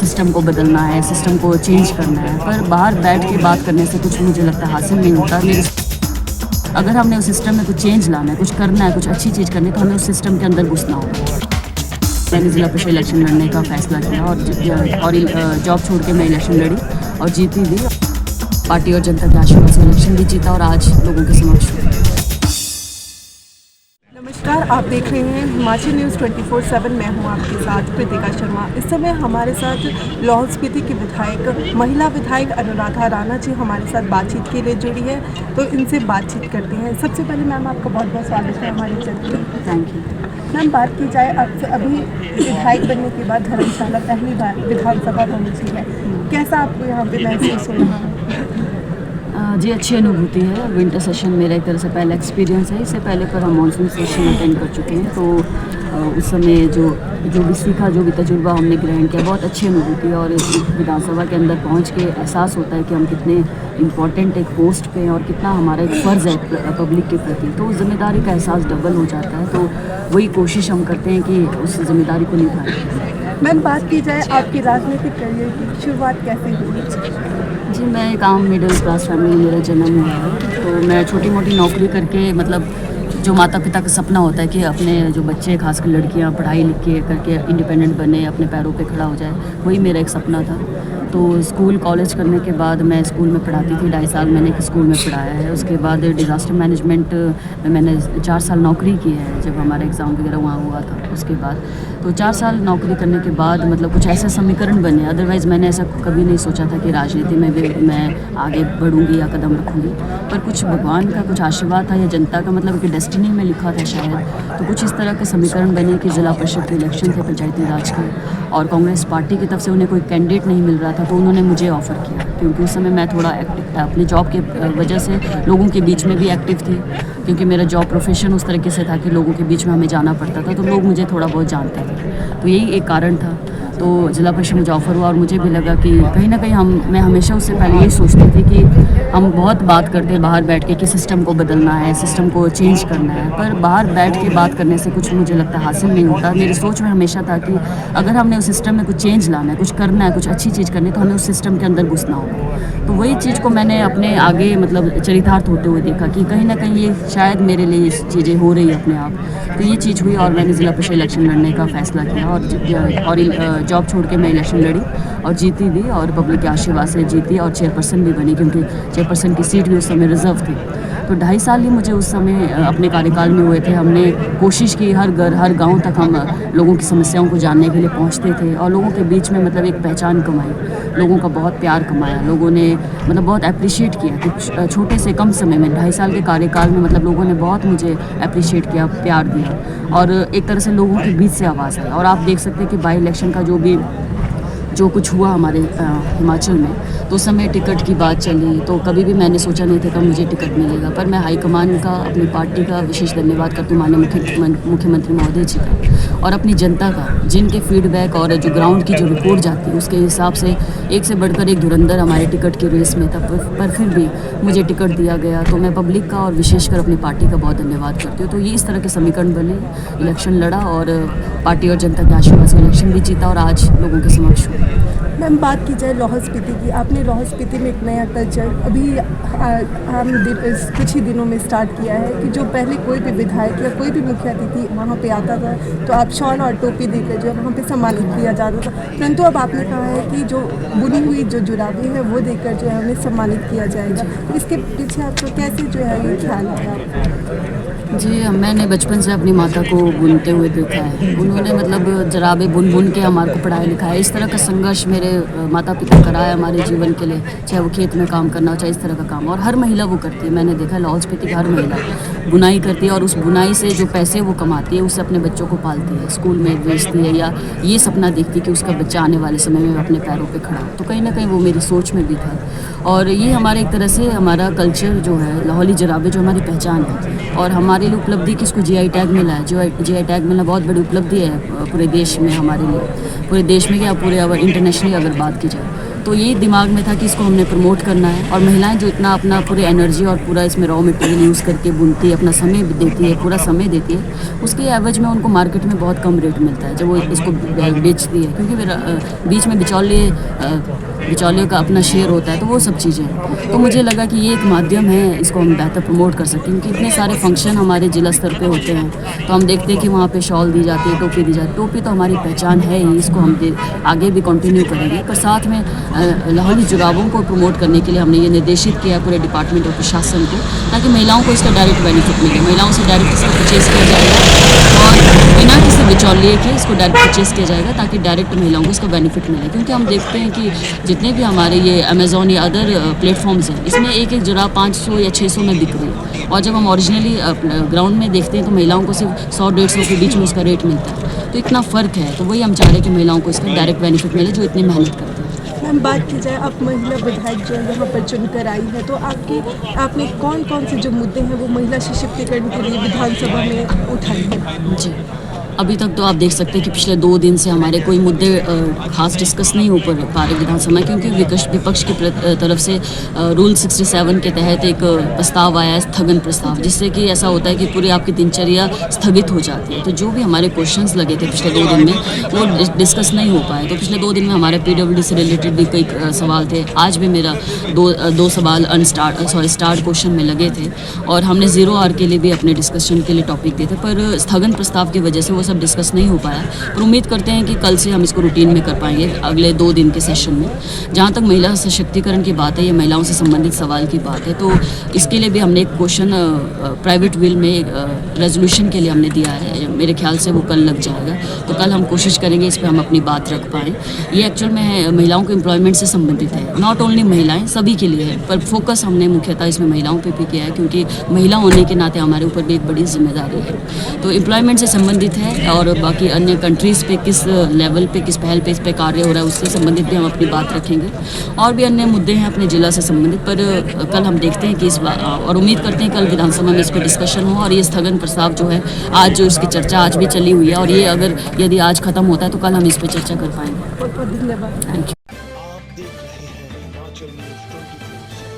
System को बदलना है, सिस्टम को चेंज करना है, पर बाहर बैठ के बात करने से कुछ मुझे लगता है हासिल नहीं होता। अगर हमने उस सिस्टम में कुछ चेंज लाना है, कुछ करना है, कुछ अच्छी चीज़ करनी है, तो हमें उस सिस्टम के अंदर घुसना होगा। मैंने ज़िला परिषद इलेक्शन लड़ने का फ़ैसला किया और जॉब छोड़ के मैं इलेक्शन लड़ी और जीती भी। पार्टी और जनता के आशीर्वाद से इलेक्शन भी जीता और आज लोगों के समक्ष हूँ। नमस्कार, आप देख रहे हैं हिमाचल न्यूज़ 24/7। मैं हूं आपके साथ कृतिका शर्मा। इस समय हमारे साथ लाहौल स्पीति की विधायक, महिला विधायक अनुराधा राणा जी हमारे साथ बातचीत के लिए जुड़ी है, तो इनसे बातचीत करते हैं। सबसे पहले मैम आपका बहुत बहुत स्वागत है हमारे चैनल में। Thank you. मैम, बात की जाए आपसे, अभी विधायक बनने के बाद धर्मशाला पहली बार विधानसभा पहुँची है, कैसा आपको यहाँ पे महसूस हो रहा है? जी, अच्छी अनुभूति है। विंटर सेशन मेरा एक तरह से पहला एक्सपीरियंस है। इससे पहले पर हम मानसून सेशन अटेंड कर चुके हैं, तो उस समय जो भी सीखा, जो भी तजुर्बा हमने ग्रहण किया, बहुत अच्छी अनुभूति है। और इस विधानसभा के अंदर पहुंच के एहसास होता है कि हम कितने इम्पोर्टेंट एक पोस्ट पे हैं और कितना हमारा एक फ़र्ज़ है पब्लिक के प्रति। तो उस जिम्मेदारी का एहसास डबल हो जाता है, तो वही कोशिश हम करते हैं कि उस जिम्मेदारी को निभाएं। मैम, बात की जाए आपकी राजनीतिक करियर की शुरुआत कैसे हुई? जी, मैं एक आम मिडिल क्लास फैमिली में मेरा जन्म हुआ है, तो मैं छोटी मोटी नौकरी करके, मतलब जो माता पिता का सपना होता है कि अपने जो बच्चे, खासकर लड़कियां, पढ़ाई लिख के करके इंडिपेंडेंट बने, अपने पैरों पे खड़ा हो जाए, वही मेरा एक सपना था। तो स्कूल कॉलेज करने के बाद मैं स्कूल में पढ़ाती थी, 2.5 साल मैंने एक स्कूल में पढ़ाया है। उसके बाद डिज़ास्टर मैनेजमेंट में मैंने 4 साल नौकरी की है, जब हमारा एग्ज़ाम वगैरह वहाँ हुआ था। उसके बाद तो 4 साल नौकरी करने के बाद मतलब कुछ ऐसे समीकरण बने, अदरवाइज़ मैंने ऐसा कभी नहीं सोचा था कि राजनीति में भी मैं आगे बढ़ूँगी या कदम रखूँगी। पर कुछ भगवान का कुछ आशीर्वाद था या जनता का, मतलब कि डेस्टिनी में लिखा था शायद। तो कुछ इस तरह के समीकरण बने कि ज़िला परिषद के इलेक्शन थे पंचायती राज के, और कांग्रेस पार्टी की तरफ से उन्हें कोई कैंडिडेट नहीं मिल रहा था, तो उन्होंने मुझे ऑफ़र किया। क्योंकि उस समय मैं थोड़ा एक्टिव था, अपने जॉब के वजह से लोगों के बीच में भी एक्टिव थी, क्योंकि मेरा जॉब प्रोफेशन उस तरीके से था कि लोगों के बीच में हमें जाना पड़ता था, तो लोग मुझे थोड़ा बहुत जानते थे। तो यही एक कारण था। तो ज़िला परिषद मुझे ऑफ़र हुआ और मुझे भी लगा कि कहीं ना कहीं मैं हमेशा उससे पहले यही सोचती थी कि हम बहुत बात करते हैं बाहर बैठ के कि सिस्टम को बदलना है, सिस्टम को चेंज करना है, पर बाहर बैठ के बात करने से कुछ मुझे लगता है हासिल नहीं होता। मेरी सोच में हमेशा था कि अगर हमने उस सिस्टम में कुछ चेंज लाना है, कुछ करना है, कुछ अच्छी चीज़ करनी है, तो हमें उस सिस्टम के अंदर घुसना होगा। तो वही चीज़ को मैंने अपने आगे मतलब चरितार्थ होते हुए देखा कि कहीं ना कहीं ये शायद मेरे लिए ये चीज़ें हो रही है अपने आप। तो ये चीज़ हुई और मैंने ज़िला परिषद इलेक्शन लड़ने का फ़ैसला किया और जॉब छोड़ के मैं इलेक्शन लड़ी और जीती भी, और पब्लिक के आशीर्वाद से जीती और चेयरपर्सन भी बनी, क्योंकि चेयरपर्सन की सीट भी उस समय रिजर्व थी। तो 2.5 साल ही मुझे उस समय अपने कार्यकाल में हुए थे। हमने कोशिश की, हर घर हर गांव तक हम लोगों की समस्याओं को जानने के लिए पहुंचते थे और लोगों के बीच में मतलब एक पहचान कमाई, लोगों का बहुत प्यार कमाया। लोगों ने मतलब बहुत अप्रिशिएट किया कि छोटे से कम समय में 2.5 साल के कार्यकाल में मतलब लोगों ने बहुत मुझे अप्रिशिएट किया, प्यार दिया, और एक तरह से लोगों के बीच से आवाज़ आई। और आप देख सकते हैं कि बाई इलेक्शन का जो कुछ हुआ हमारे हिमाचल में, तो उस समय टिकट की बात चली, तो कभी भी मैंने सोचा नहीं था कि मुझे टिकट मिलेगा। पर मैं हाईकमान का, अपनी पार्टी का विशेष धन्यवाद करती हूँ, माननीय मुख्यमंत्री महोदय जी का, और अपनी जनता का, जिनके फीडबैक और जो ग्राउंड की जो रिपोर्ट जाती है उसके हिसाब से एक से बढ़कर एक धुरंधर हमारे टिकट की रेस में था, पर फिर भी मुझे टिकट दिया गया। तो मैं पब्लिक का और विशेषकर अपनी पार्टी का बहुत धन्यवाद करती हूँ। तो ये इस तरह के समीकरण बने, इलेक्शन लड़ा और पार्टी और जनता के आशीर्वाद से इलेक्शन भी जीता और आज लोगों के समक्ष हूँ। मैम, बात की जाए लाहौल स्पीति की, आपने लाहौल स्पीति में एक नया कल्चर अभी कुछ ही दिनों में स्टार्ट किया है कि जो पहले कोई भी विधायक या कोई भी मुख्य अतिथि वहाँ पे आता था तो आप शॉल और टोपी देकर जो वहाँ पे सम्मानित किया जाता था, परंतु अब आपने कहा है कि जो बुनी हुई जो जुराबी है वो देकर जो है उन्हें सम्मानित किया जाएगा। इसके पीछे आपको कैसे जो है ये ख्याल है? जी, मैंने बचपन से अपनी माता को बुनते हुए देखा है। उन्होंने मतलब जराबे बुन के हमारे को पढ़ाया लिखाया। इस तरह का संघर्ष मेरे माता पिता करा है हमारे जीवन के लिए, चाहे वो खेत में काम करना हो, चाहे इस तरह का काम, और हर महिला वो करती है। मैंने देखा लाहौल स्पीति की हर महिला बुनाई करती है और उस बुनाई से जो पैसे वो कमाती है उससे अपने बच्चों को पालती है, स्कूल में भेजती है, या ये सपना देखती है कि उसका बच्चा आने वाले समय में अपने पैरों पे खड़ा हो। तो कहीं ना कहीं वो मेरी सोच में भी था, और ये हमारे एक तरह से हमारा कल्चर जो है, लाहौली जराबे जो हमारी पहचान है, और हमारे लिए उपलब्धि कि इसको GI टैग मिला है। GI टैग मिलना बहुत बड़ी उपलब्धि है पूरे देश में, हमारे लिए, पूरे देश में या पूरे इंटरनेशनली अगर बात की जाए। तो ये दिमाग में था कि इसको हमने प्रमोट करना है। और महिलाएं जो इतना अपना पूरी एनर्जी और पूरा इसमें रॉ मटेरियल यूज़ करके बुनती है, अपना समय देती है, पूरा समय देती है, उसके एवज में उनको मार्केट में बहुत कम रेट मिलता है जब वो इसको बेचती है, क्योंकि बीच में बिचौलियों का अपना शेयर होता है। तो वो सब चीज़ें हैं। तो मुझे लगा कि ये एक माध्यम है, इसको हम बेहतर प्रमोट कर सकते हैं, क्योंकि इतने सारे फंक्शन हमारे जिला स्तर पे होते हैं। तो हम देखते हैं कि वहाँ पे शॉल दी जाती है, टोपी दी जाती है। टोपी तो हमारी पहचान है ही, इसको हम आगे भी कंटिन्यू करेंगे। पर साथ में लाहौली जुराबों को प्रमोट करने के लिए हमने ये निर्देशित किया पूरे डिपार्टमेंट और प्रशासन को, ताकि महिलाओं को इसका डायरेक्ट बेनिफिट मिले। महिलाओं से डायरेक्ट इसका परचेज़ किया जाएगा और बिना किसी बिचौलिए के इसको डायरेक्ट परचेज़ किया जाएगा, ताकि डायरेक्ट महिलाओं को इसका बेनिफिट मिले। क्योंकि हम देखते हैं कि जितने भी हमारे ये अमेज़ॉन या अदर प्लेटफॉर्म्स हैं, इसमें एक एक जुराब 500 या 600 में बिक रही है। और जब हम ओरिजिनली ग्राउंड में देखते हैं तो महिलाओं को सिर्फ 100-150 के बीच में उसका रेट मिलता है। तो इतना फ़र्क है। तो वही हम चाह रहे हैं कि महिलाओं को इसका डायरेक्ट बेनिफिट मिले जो इतनी मेहनत करते हैं। मैम, बात की जाए, आप महिला विधायक जो है यहाँ पर चुनकर आई है, तो आपने कौन कौन से जो मुद्दे हैं वो महिला सशक्तिकरण के लिए विधानसभा में उठाए हैं? जी, अभी तक तो आप देख सकते हैं कि पिछले 2 दिन से हमारे कोई मुद्दे खास डिस्कस नहीं हो पा रहे विधानसभा में, क्योंकि विपक्ष की तरफ से रूल 67 के तहत एक प्रस्ताव आया है, स्थगन प्रस्ताव, जिससे कि ऐसा होता है कि पूरी आपकी दिनचर्या स्थगित हो जाती है। तो जो भी हमारे क्वेश्चंस लगे थे पिछले 2 दिन में वो डिस्कस नहीं हो पाए। तो पिछले 2 दिन में हमारे PWD से रिलेटेड भी कई सवाल थे। आज भी मेरा दो सवाल स्टार्ट क्वेश्चन में लगे थे, और हमने 0 आवर के लिए भी अपने डिस्कशन के लिए टॉपिक दिए थे। पर स्थगन प्रस्ताव की वजह से वो सब डिस्कस नहीं हो पाया। पर उम्मीद करते हैं कि कल से हम इसको रूटीन में कर पाएंगे अगले 2 दिन के सेशन में। जहाँ तक महिला सशक्तिकरण की बात है, ये महिलाओं से संबंधित सवाल की बात है, तो इसके लिए भी हमने एक क्वेश्चन प्राइवेट विल में रेजोल्यूशन के लिए हमने दिया है। मेरे ख्याल से वो कल लग जाएगा। तो कल हम कोशिश करेंगे इस पर हम अपनी बात रख पाएँ। ये एक्चुअल में महिलाओं के एम्प्लॉयमेंट से संबंधित है, नॉट ओनली महिलाएँ, सभी के लिए है। पर फोकस हमने मुख्यतः इसमें महिलाओं पर भी किया है, क्योंकि महिला होने के नाते हमारे ऊपर भी एक बड़ी जिम्मेदारी है। तो एम्प्लॉयमेंट से संबंधित है, और बाकी अन्य कंट्रीज़ पे किस लेवल पे, किस पहल पे इस पे कार्य हो रहा है, उससे संबंधित भी हम अपनी बात रखेंगे। और भी अन्य मुद्दे हैं अपने ज़िला से संबंधित, पर कल हम देखते हैं कि और उम्मीद करते हैं कल विधानसभा में इस पर डिस्कशन हो। और ये स्थगन प्रस्ताव जो है, आज जो इसकी चर्चा आज भी चली हुई है, और ये यदि आज ख़त्म होता है तो कल हम इस पर चर्चा कर पाएंगे। बहुत बहुत धन्यवाद। Thank you. आप देख रहे हैं हिमाचल न्यूज़ 24।